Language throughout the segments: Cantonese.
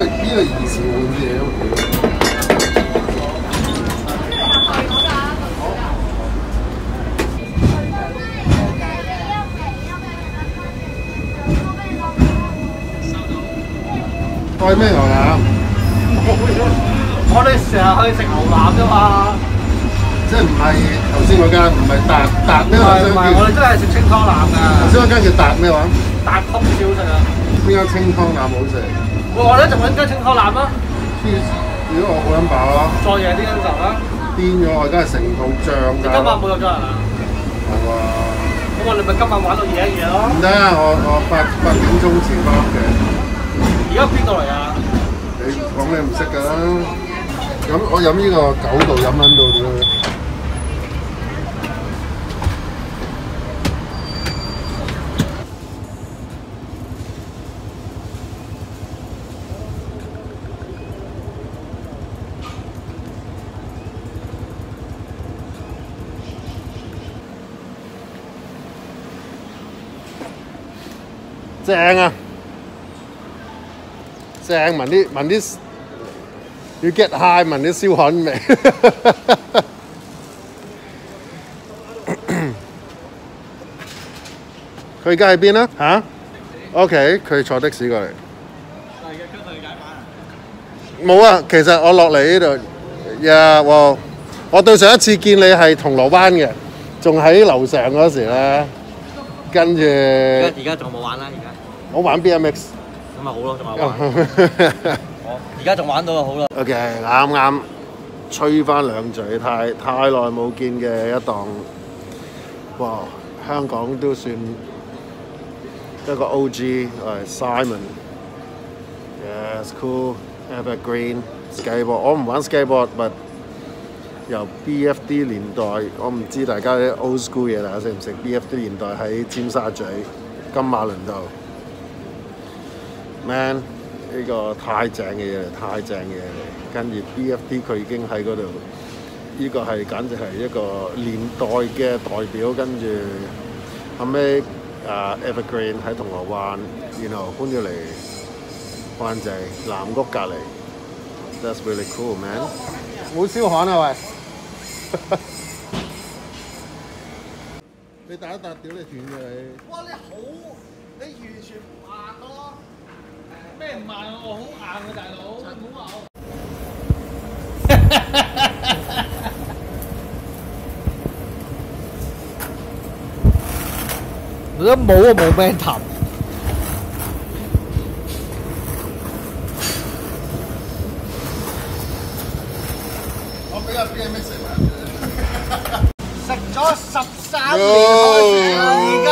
呢個兒時玩嘢咯。開咩牛腩？我哋成日去食牛腩啫嘛。即係唔係頭先嗰間，唔係達咩？唔係，我哋真係食清湯腩㗎。頭先嗰間叫達咩話？達通少食啊。邊間清湯腩好食？我咧就揾間清湯腩啦。如果我好撚飽咯。再夜啲嗰陣啦。癲咗，我而家係成肚醬㗎。今晚冇入咗人啊？冇啊。咁我哋咪今晚玩到夜一夜咯。唔得啊！我8點鐘前翻屋企。而家邊度嚟啊？你講你唔識㗎啦。我飲呢個9度飲撚到點樣？正啊！正聞啲要 get high 聞啲燒焊味。佢而家喺邊啊？嚇 ？OK， 佢坐的士過嚟。冇啊，其實我落嚟呢度，呀，我對上一次見你係銅鑼灣嘅，仲喺樓上嗰時咧，跟住。而家仲冇玩啦，而家。我玩 BMX。咁咪好咯，仲有玩。我而家仲玩到就好啦。OK， 啱啱吹翻兩嘴，太耐冇見嘅一檔，哇！香港都算一個 OG， Simon。Yes, cool. Evergreen skateboard。我唔玩 skateboard，but 由 BFD 年代，我唔知大家啲 old school 嘢，大家識唔識 ？BFD 年代喺尖沙咀金馬倫道。Man， 呢個太正嘅嘢嚟，太正嘅嘢嚟。跟住 BFD 佢已經喺嗰度，呢個係簡直係一個年代嘅代表。跟住後尾Evergreen 喺銅鑼灣，然後搬咗嚟灣仔南屋隔離。That's really cool, man。冇燒焊啊喂！你打一打屌你斷嘅你！哇！你完全唔硬咯！咩唔硬啊？我好硬啊，大佬！唔好話我。你都冇啊，冇咩氹。我俾個 BMX 食咗13年而家。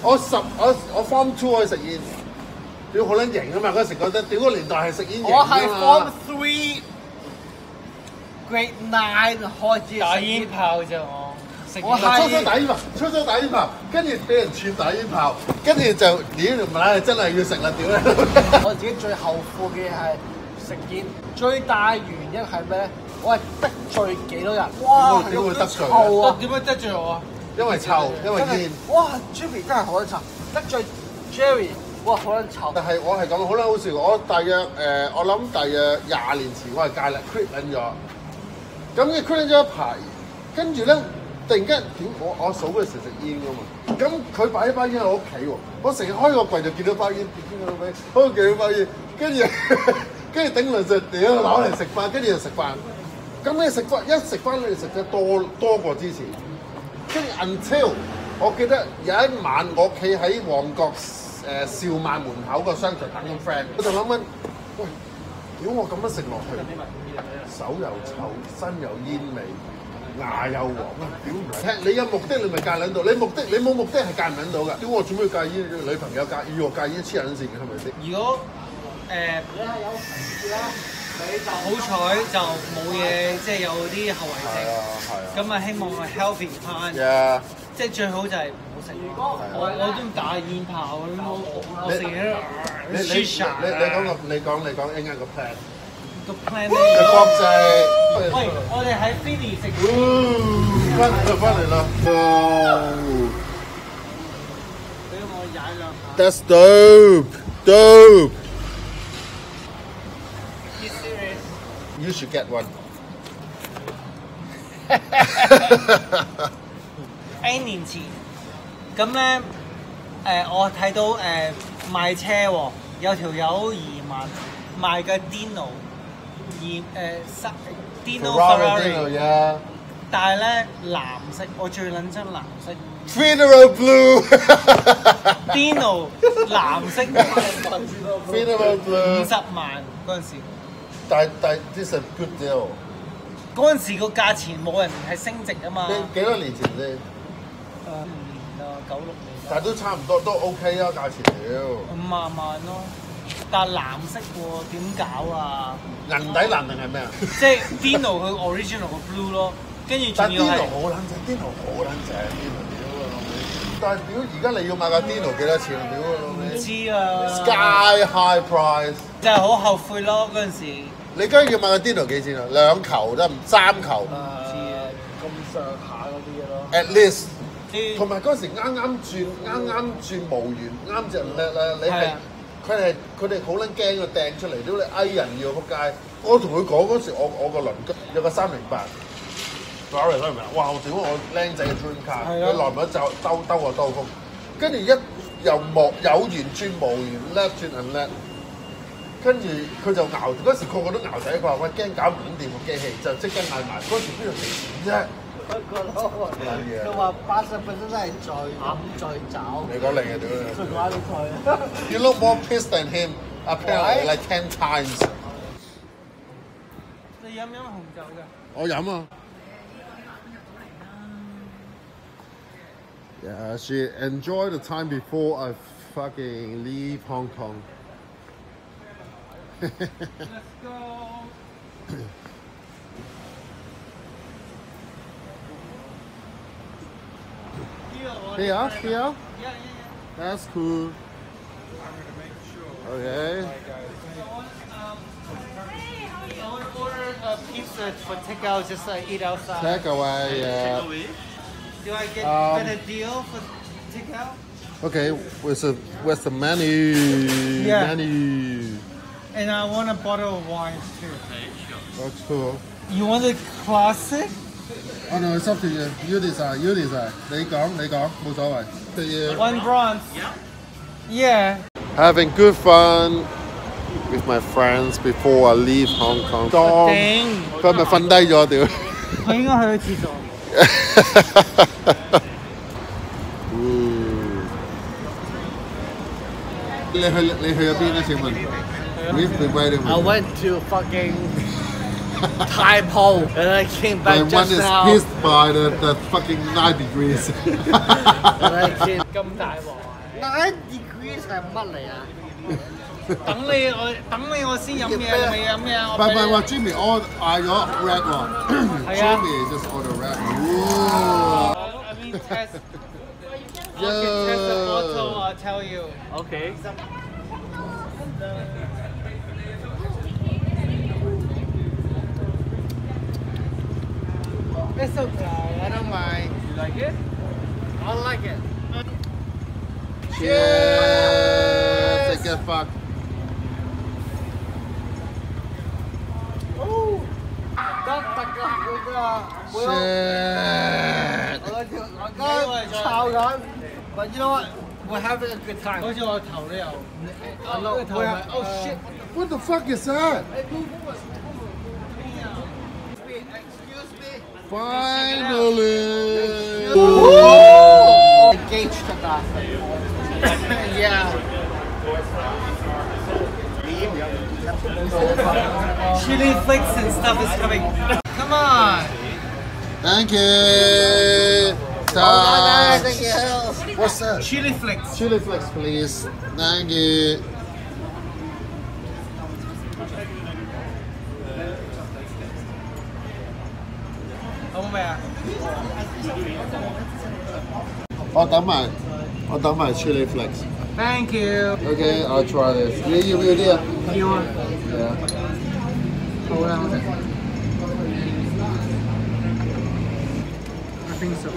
我 Form 2可以食煙，屌好撚型啊嘛！嗰時覺得屌個年代係食煙型我係 Form 3 Grade 9開始打煙炮啫，我係初初打煙炮，跟住俾人串打煙炮，跟住就屌條馬真係要食啦屌咧！我自己最後悔嘅係食煙，最大原因係咩咧？我係得罪幾多人？哇！點會得罪啊？點解得罪我啊？因為臭，因為煙。哇 ！Jimmy 真係好撚臭，得罪 Jerry， 哇好撚臭。但係我係咁好撚好笑，我大約我諗大約20年前我係戒啦 quit 撚咗，咁嘅 quit 咗一排，跟住咧突然間點我嫂嗰時食煙噶嘛，咁佢擺一包煙喺我屋企喎，我成日開個櫃就見到包煙，見到咩？開幾包煙，跟住頂輪就屌攞嚟食飯，跟住就食飯。咁你食飯一食翻你食得多過之前。跟住 until 我記得有一晚我企喺旺角兆萬門口個商場等緊 friend， 我就諗緊，喂，屌我咁樣食落去，手又臭，身又煙味，牙又黃啊！屌唔聽，你有目的你咪戒撚到，你冇目的係戒唔撚到㗎。屌我做咩要戒煙？女朋友戒煙，我戒煙黐撚線嘅係咪先？如果你係有事啦。你就好彩就冇嘢，即係有啲後遺症。係啊。咁啊，希望係 healthy 翻。即係最好就係唔好食。我都打煙炮，我食嘢你講啱個 plan。個 plan 個咧。國際。喂，我哋喺 Philly 食。翻嚟啦。俾我踩兩下。That's dope, dope. You serious? You should get one. N 年前，咁咧我睇到賣車喎，有條友移民賣嘅 Dino Dino Ferrari， 但係咧藍色，我最撚憎藍色。Funeral blue. Dino 藍色 Funeral blue. 50萬嗰陣時，但 this is a good deal. 嗰陣時個價錢冇人係升值啊嘛。幾多年前啫？5年啊，96年。但都差唔多，都 OK 啊，價錢屌。50萬咯，但係藍色喎，點搞啊？銀底藍定係咩啊？即係 Dino 佢 original 個 blue 咯，跟住但仲要 Dino 係。好撚正，Dino 好撚正，Dino 屌啊老味！但係屌而家你要買架 Dino 幾多錢啊？屌啊老唔味知啊 ！Sky high price，真係好後悔咯嗰陣時。你梗係要買架 Dino 幾錢啊？2球得唔3球咁上下嗰啲嘢咯。 ？At least。啲同埋嗰時啱轉無緣，啱隻叻啦！你係係啊佢哋好撚驚啊，掟出嚟，屌你嗌人要仆街！我同佢講嗰時，我個鄰居有個308 Ferrari 明唔明啊？哇！我屌我僆仔嘅 dream car，係啊佢耐唔耐就兜個兜風，跟住一由有緣轉無緣，叻轉唔叻，跟住佢就熬嗰時個個都熬仔，佢話喂驚搞唔掂個機器，就即刻嗌埋嗰時邊度俾錢啫？佢話80%都係醉飲醉酒。你講你嘅屌你！佢講你佢。You look more pissed than him, apparently, like 10 times. 你飲唔飲紅酒㗎？我飲啊。Yeah, she enjoyed the time before I fucking leave Hong Kong. Let's go. Here. Yeah. That's cool. Okay. I want to order a pizza for takeout, just eat outside. Take away, yeah. Do I get Um, better deal for takeout? Okay, where's the menu? Yeah. Menu. And I want a bottle of wine too. That's cool. You want the classic? Oh no, it's up to you. You decide. 你講，冇所謂。To you. One bronze. Yeah. Having good fun with my friends before I leave Hong Kong. 頂，佢係咪瞓低咗屌？佢應該去咗廁所。你去咗邊咧？請問？We've been waiting. I went to fucking Thai Po and I came back My one just is now. pissed by the fucking 9 degrees. And I came 咁大鑊9 degrees 係乜嚟啊？等你我先飲嘢，你未飲嘢？唔係話 Jimmy 我嗌咗 red 喎，Jimmy just order red. I mean test. Okay, test the bottle. I'll tell you. Okay. It's okay. I don't mind. You like it? I like it. Cheers! Take a fuck. Oh, Shit! But you know what? We're having a good time. Oh shit! What the fuck is that? Excuse me. Finally! Engaged to that. Yeah. Chili flakes and stuff is coming. Come on. Thank you! Thank you. What's that? Chili flakes. Chili flakes, please. Thank you. Không mẹ. 我等埋 chili flakes。 Thank you。 Okay, I'll try this。你要唔要啲啊？要啊。係啊。好啦，我食。I think so。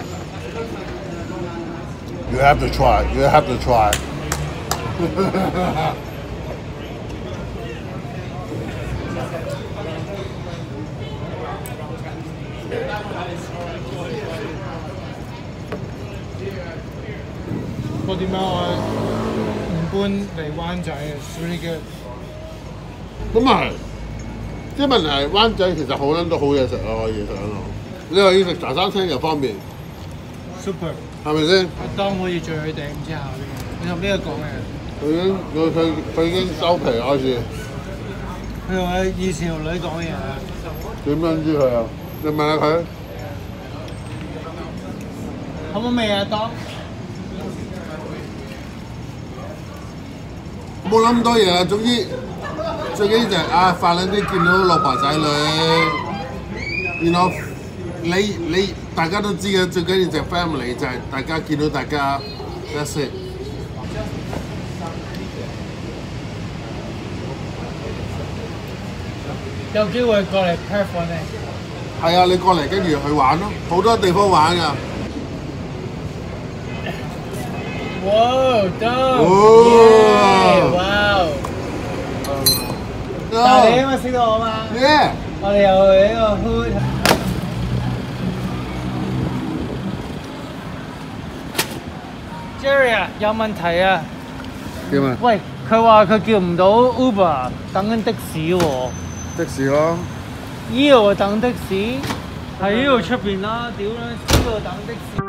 You have to try. You have to try. 我點解我唔搬嚟灣仔啊 ？It's really good。咁啊係，即係問題係灣仔其實好撚多好嘢食啊，可以上到。你話要食茶餐廳又方便， Super。係咪先？阿當可以聚佢哋，唔知下邊。你同邊個講嘅？佢已經收皮開始。佢同我以前條女講嘢啊。點樣知佢啊？你問下佢。好唔好味啊，當？冇諗咁多嘢啦，總之最緊要就係快撚啲見到老婆仔女，然後你大家都知嘅，最緊要就係 family 就係大家見到大家 that's it。有機會過嚟 Perth 揾你。係啊，你過嚟跟住去玩咯，好多地方玩㗎。哇，得！哇！但係你因為識到我嘛？ Yeah。我哋又去呢個 hood。Jerry 啊，有問題啊！點啊？喂，佢話佢叫唔到 Uber，等緊的士喎。的士咯。呢度等的士，喺呢度出邊啦！屌啦，呢度等的士。